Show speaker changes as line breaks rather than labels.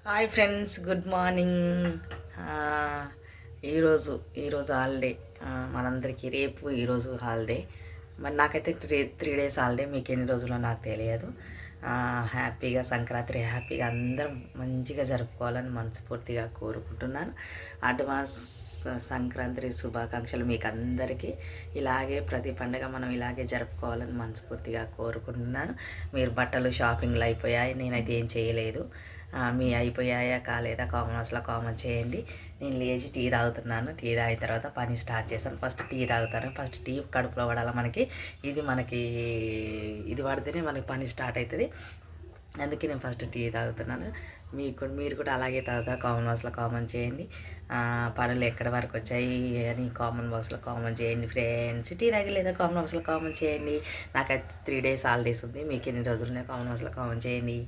Hi friends, good morning. ఈరోజు ఈరోజు holiday మనందరికీ. రేపు ఈరోజు హాలిడే. మరి నాకైతే త్రీ డేస్ హాలిడే. మీకు ఎన్ని రోజుల్లో నాకు తెలియదు. హ్యాపీగా సంక్రాంతి హ్యాపీగా అందరం మంచిగా జరుపుకోవాలని మనస్ఫూర్తిగా కోరుకుంటున్నాను. అడ్వాన్స్ సంక్రాంతి శుభాకాంక్షలు మీకు అందరికీ. ఇలాగే ప్రతి పండుగ మనం ఇలాగే జరుపుకోవాలని మనస్ఫూర్తిగా కోరుకుంటున్నాను. మీరు బట్టలు షాపింగ్లు అయిపోయాయి, నేనైతే ఏం చేయలేదు. మీ అయిపోయాయా కాలేదా కామెంట్స్లో కామెంట్ చేయండి. నేను లేచి టీ తాగుతున్నాను. టీ తాగిన తర్వాత పని స్టార్ట్ చేశాను. ఫస్ట్ టీ తాగుతాను. ఫస్ట్ టీ కడుపులో పడాలి మనకి. ఇది పడితేనే మనకి పని స్టార్ట్ అవుతుంది. అందుకే నేను ఫస్ట్ టీ తాగుతున్నాను. మీరు కూడా అలాగే తాగుతారు. కామెంట్ బాక్స్లో కామెంట్ చేయండి. పనులు ఎక్కడి వరకు వచ్చాయి అని కామెంట్ బాక్స్లో కామెంట్ చేయండి ఫ్రెండ్స్. టీ తాగలేదా కామెంట్ బాక్స్లో కామెంట్ చేయండి. నాకైతే 3 days హాలిడేస్ ఉంది. మీకు ఎన్ని రోజులున్నాయి కామెంట్ బాక్స్లో కామెంట్ చేయండి.